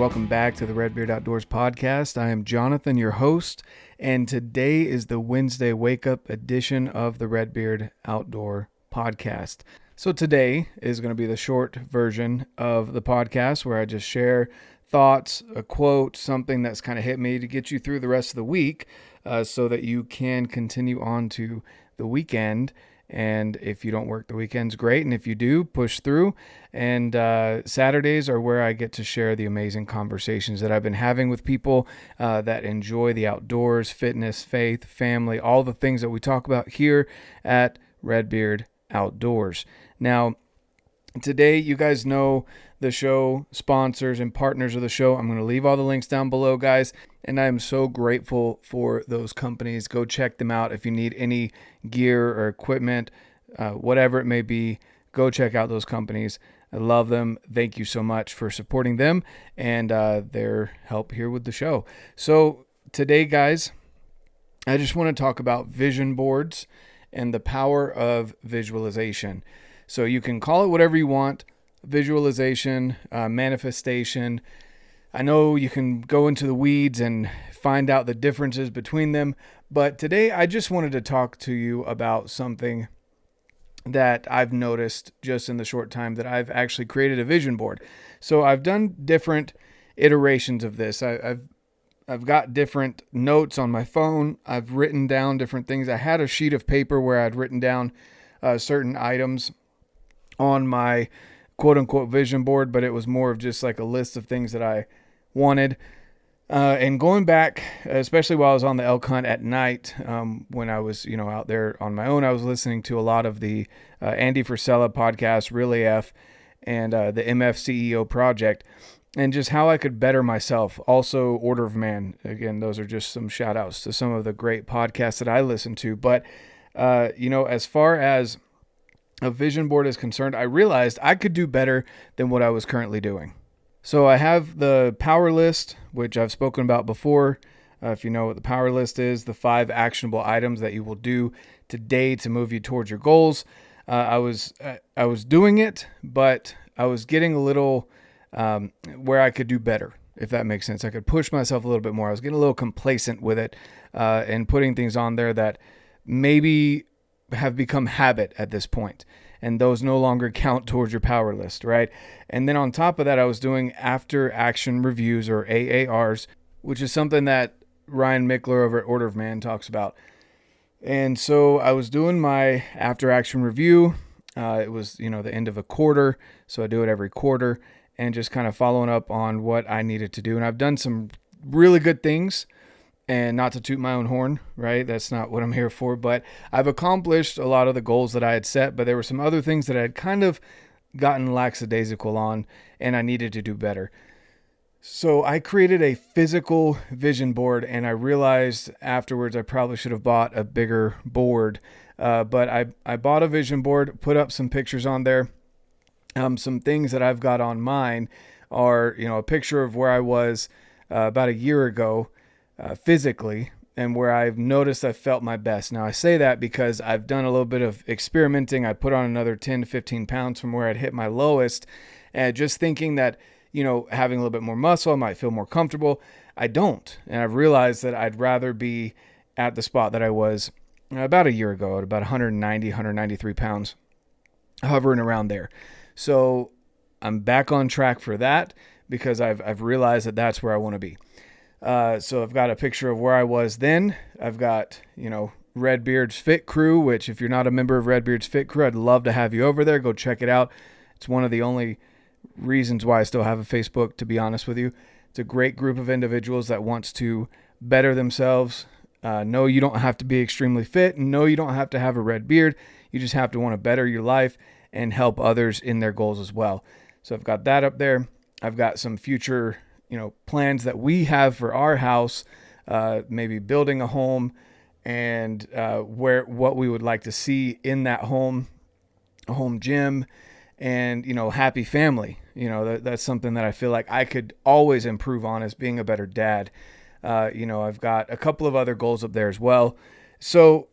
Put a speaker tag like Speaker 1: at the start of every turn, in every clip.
Speaker 1: welcome back to the RedBeard Outdoors podcast. I am Jonathan, your host, and today is the Wednesday wake-up edition of the RedBeard Outdoor podcast. So today is going to be the short version of the podcast where I just share thoughts, a quote, something that's kind of hit me to get you through the rest of the week so that you can continue on to the weekend. And if you don't work the weekends, great. And if you do, push through. And Saturdays are where I get to share the amazing conversations that I've been having with people that enjoy the outdoors, fitness, faith, family, all the things that we talk about here at RedBeard Outdoors. Now, today, you guys know the show, sponsors and partners of the show. I'm going to leave all the links down below, guys. And I am so grateful for those companies. Go check them out. If you need any gear or equipment, whatever it may be, go check out those companies. I love them. Thank you so much for supporting them and their help here with the show. So today, guys, I just want to talk about vision boards and the power of visualization. So you can call it whatever you want, visualization, manifestation. I know you can go into the weeds and find out the differences between them, but today I just wanted to talk to you about something that I've noticed just in the short time that I've actually created a vision board. So I've done different iterations of this. I've got different notes on my phone. I've written down different things. I had a sheet of paper where I'd written down certain items on my quote-unquote vision board, but it was more of just like a list of things that I wanted. And going back, especially while I was on the elk hunt at night, when I was, out there on my own, I was listening to a lot of the Andy Frisella podcast, Really F, and the MF CEO Project, and just how I could better myself. Also, Order of Man. Again, those are just some shout outs to some of the great podcasts that I listen to. But, as far as a vision board is concerned, I realized I could do better than what I was currently doing. So I have the power list, which I've spoken about before. If you know what the power list is, the 5 actionable items that you will do today to move you towards your goals. I was doing it, but I was getting a little where I could do better, if that makes sense. I could push myself a little bit more. I was getting a little complacent with it and putting things on there that maybe have become habit at this point, and those no longer count towards your power list, right? And then on top of that, I was doing after action reviews, or AARs, which is something that Ryan Mickler over at Order of Man talks about. And so I was doing my after action review. It was, the end of a quarter, so I do it every quarter, and just kind of following up on what I needed to do. And I've done some really good things. And not to toot my own horn, right? That's not what I'm here for. But I've accomplished a lot of the goals that I had set, but there were some other things that I had kind of gotten lackadaisical on, and I needed to do better. So I created a physical vision board, and I realized afterwards I probably should have bought a bigger board. But I bought a vision board, put up some pictures on there. Some things that I've got on mine are, a picture of where I was about a year ago, physically, and where I've noticed I felt my best. Now I say that because I've done a little bit of experimenting. I put on another 10 to 15 pounds from where I'd hit my lowest, and just thinking that, having a little bit more muscle, I might feel more comfortable. I don't. And I've realized that I'd rather be at the spot that I was about a year ago at about 190, 193 pounds, hovering around there. So I'm back on track for that because I've realized that that's where I want to be. So I've got a picture of where I was then. I've got, RedBeard's Fit Crew, which if you're not a member of RedBeard's Fit Crew, I'd love to have you over there. Go check it out. It's one of the only reasons why I still have a Facebook, to be honest with you. It's a great group of individuals that wants to better themselves. No, you don't have to be extremely fit. No, you don't have to have a red beard. You just have to want to better your life and help others in their goals as well. So I've got that up there. I've got some future plans that we have for our house, maybe building a home, and what we would like to see in that home, a home gym, and happy family. That's something that I feel like I could always improve on, as being a better dad. I've got a couple of other goals up there as well. So,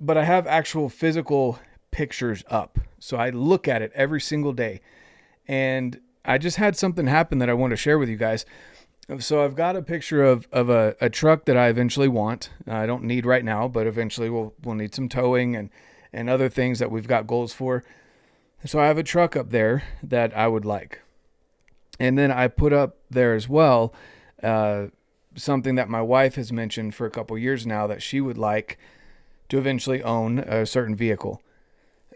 Speaker 1: but I have actual physical pictures up, so I look at it every single day, and I just had something happen that I want to share with you guys. So I've got a picture of a truck that I eventually want. I don't need right now, but eventually we'll need some towing and other things that we've got goals for. So I have a truck up there that I would like. And then I put up there as well something that my wife has mentioned for a couple years now, that she would like to eventually own a certain vehicle.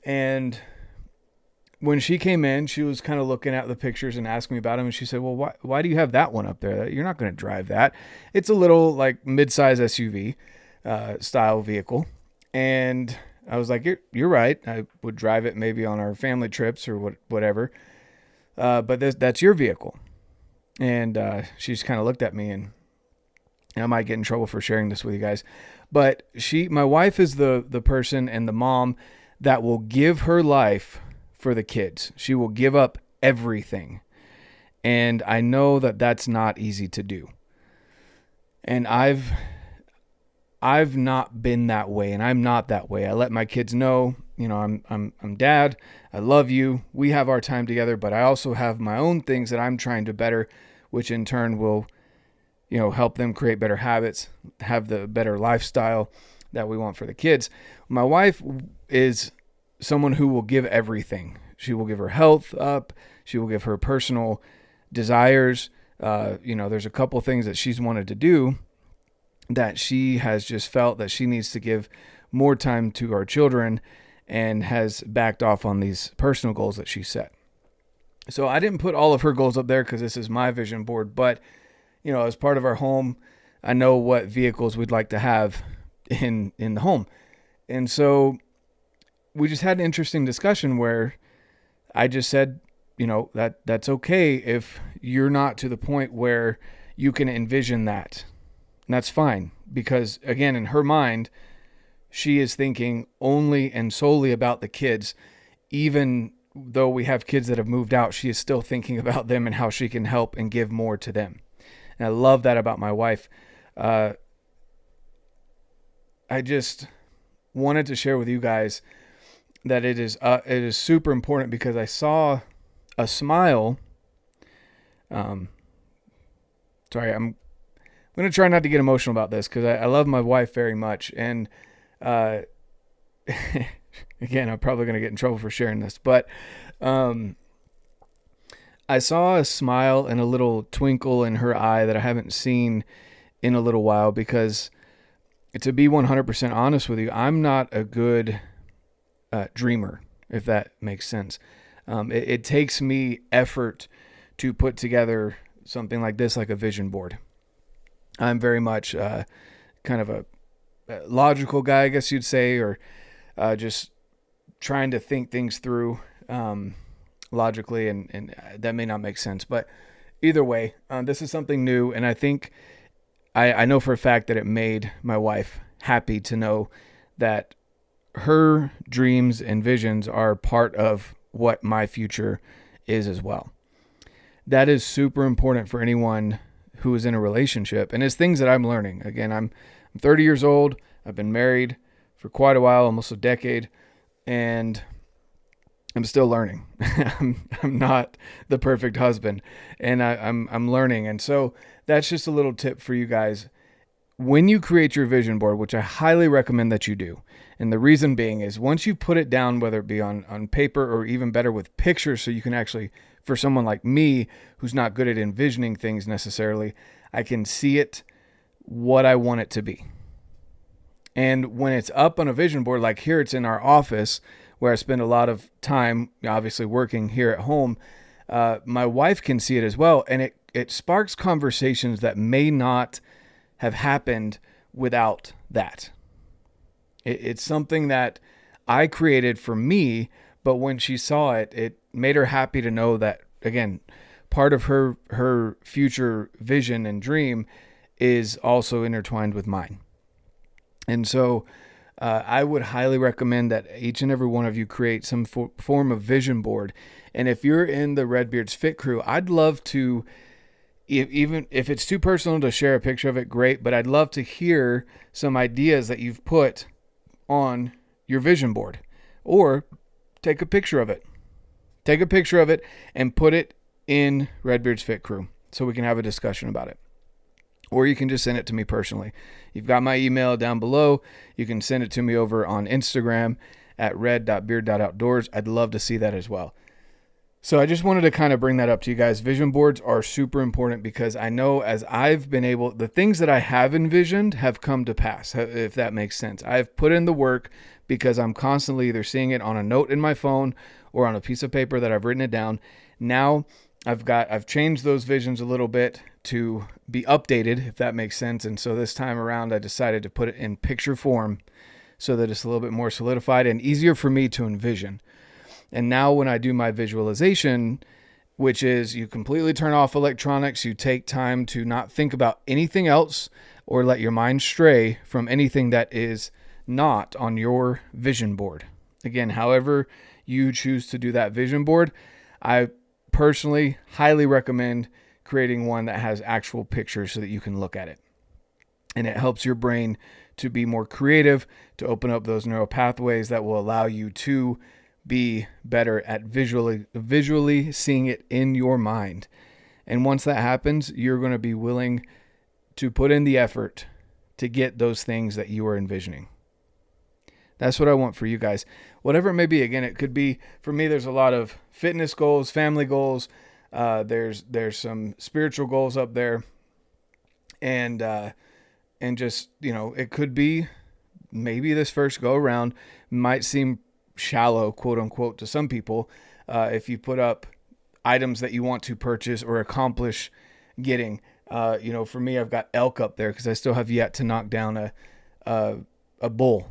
Speaker 1: And when she came in, she was kind of looking at the pictures and asking me about them. And she said, well, why do you have that one up there? You're not going to drive that. It's a little like mid-size SUV style vehicle. And I was like, you're right. I would drive it maybe on our family trips or whatever. But that's your vehicle. And she just kind of looked at me, and I might get in trouble for sharing this with you guys. But my wife is the person and the mom that will give her life for the kids. She will give up everything. And I know that that's not easy to do. And I've not been that way, and I'm not that way. I let my kids know, I'm dad. I love you. We have our time together, but I also have my own things that I'm trying to better, which in turn will, help them create better habits, have the better lifestyle that we want for the kids. My wife is someone who will give everything. She will give her health up. She will give her personal desires. There's a couple things that she's wanted to do that she has just felt that she needs to give more time to our children, and has backed off on these personal goals that she set. So I didn't put all of her goals up there because this is my vision board, but as part of our home, I know what vehicles we'd like to have in the home. And so we just had an interesting discussion where I just said, that's okay if you're not to the point where you can envision that. And that's fine, because again, in her mind, she is thinking only and solely about the kids. Even though we have kids that have moved out, she is still thinking about them and how she can help and give more to them. And I love that about my wife. I just wanted to share with you guys that it is super important, because I saw a smile. I'm going to try not to get emotional about this, because I love my wife very much. And again, I'm probably going to get in trouble for sharing this, but I saw a smile and a little twinkle in her eye that I haven't seen in a little while, because to be 100% honest with you, I'm not a good dreamer, if that makes sense. It takes me effort to put together something like this, like a vision board. I'm very much kind of a logical guy, I guess you'd say, or just trying to think things through logically, and that may not make sense. But either way, this is something new, and I think I know for a fact that it made my wife happy to know that her dreams and visions are part of what my future is as well. That is super important for anyone who is in a relationship, and it's things that I'm learning. Again, I'm 30 years old. I've been married for quite a while, almost a decade, and I'm still learning. I'm not the perfect husband, and I'm learning. And so that's just a little tip for you guys. When you create your vision board, which I highly recommend that you do, and the reason being is once you put it down, whether it be on paper or even better with pictures, so you can actually, for someone like me who's not good at envisioning things necessarily, I can see it what I want it to be. And when it's up on a vision board, like here, it's in our office where I spend a lot of time, obviously working here at home. My wife can see it as well. And it sparks conversations that may not have happened without that. It's something that I created for me, but when she saw it, it made her happy to know that, again, part of her future vision and dream is also intertwined with mine. And so I would highly recommend that each and every one of you create some form of vision board. And if you're in the RedBeard's Fit Crew, I'd love to, even if it's too personal to share a picture of it, great, but I'd love to hear some ideas that you've put on your vision board, or take a picture of it. Take a picture of it and put it in RedBeard's Fit Crew so we can have a discussion about it. Or you can just send it to me personally. You've got my email down below. You can send it to me over on Instagram at red.beard.outdoors. I'd love to see that as well. So I just wanted to kind of bring that up to you guys. Vision boards are super important because I know as I've been able, the things that I have envisioned have come to pass, if that makes sense. I've put in the work because I'm constantly either seeing it on a note in my phone or on a piece of paper that I've written it down. Now I've changed those visions a little bit to be updated, if that makes sense. And so this time around, I decided to put it in picture form so that it's a little bit more solidified and easier for me to envision. And now when I do my visualization, which is you completely turn off electronics, you take time to not think about anything else or let your mind stray from anything that is not on your vision board. Again, however you choose to do that vision board, I personally highly recommend creating one that has actual pictures so that you can look at it. And it helps your brain to be more creative, to open up those neural pathways that will allow you to be better at visually seeing it in your mind. And once that happens, you're going to be willing to put in the effort to get those things that you are envisioning. That's what I want for you guys. Whatever it may be. Again, it could be, for me, there's a lot of fitness goals, family goals. There's some spiritual goals up there. And just, it could be maybe this first go around might seem shallow, quote unquote, to some people. If you put up items that you want to purchase or accomplish getting, for me, I've got elk up there because I still have yet to knock down a bull,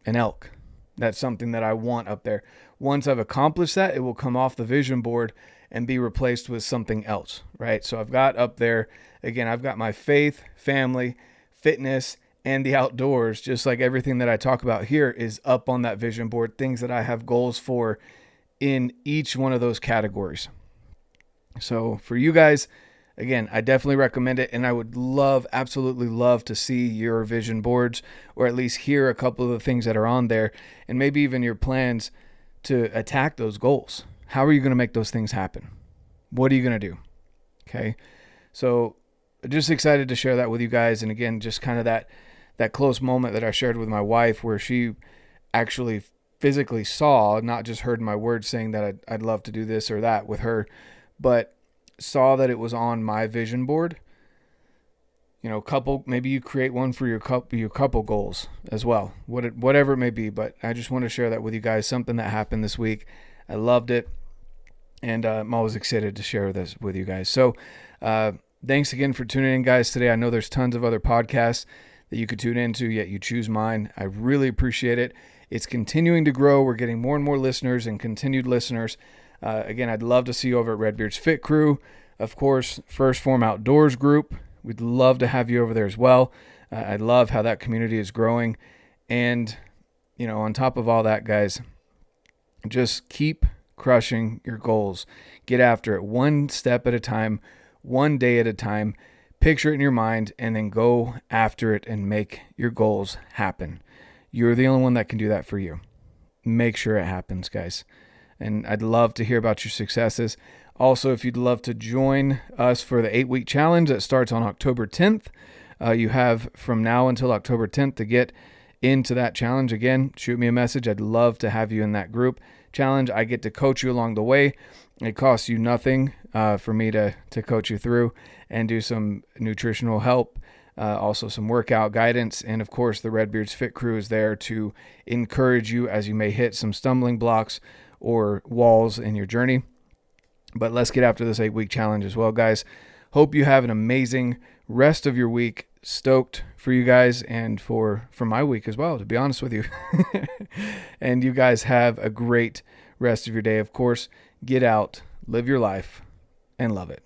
Speaker 1: an elk. That's something that I want up there. Once I've accomplished that, it will come off the vision board and be replaced with something else, right? So I've got up there, again, I've got my faith, family, fitness, and the outdoors, just like everything that I talk about here is up on that vision board, things that I have goals for in each one of those categories. So for you guys, again, I definitely recommend it. And I would absolutely love to see your vision boards, or at least hear a couple of the things that are on there, and maybe even your plans to attack those goals. How are you going to make those things happen? What are you going to do? Okay. So just excited to share that with you guys. And again, just kind of that close moment that I shared with my wife where she actually physically saw, not just heard my words saying that I'd love to do this or that with her, but saw that it was on my vision board. Maybe you create one for your couple goals as well, whatever it may be. But I just want to share that with you guys, something that happened this week. I loved it. And I'm always excited to share this with you guys. So thanks again for tuning in, guys, today. I know there's tons of other podcasts that you could tune into, yet you choose mine. I really appreciate it. It's continuing to grow. We're getting more and more listeners and continued listeners. Again, I'd love to see you over at RedBeard's Fit Crew. Of course, First Phorm Outdoors group. We'd love to have you over there as well. I love how that community is growing. And, on top of all that, guys, just keep crushing your goals. Get after it one step at a time, one day at a time. Picture it in your mind and then go after it and make your goals happen. You're the only one that can do that for you. Make sure it happens, guys. And I'd love to hear about your successes. Also, if you'd love to join us for the 8-week challenge that starts on October 10th, you have from now until October 10th to get into that challenge. Again, shoot me a message. I'd love to have you in that group challenge. I get to coach you along the way. It costs you nothing for me to coach you through and do some nutritional help, also some workout guidance. And of course, the RedBeard's Fit Crew is there to encourage you as you may hit some stumbling blocks or walls in your journey. But let's get after this 8-week challenge as well, guys. Hope you have an amazing rest of your week. Stoked for you guys and for my week as well, to be honest with you. And you guys have a great rest of your day. Of course, get out, live your life, and love it.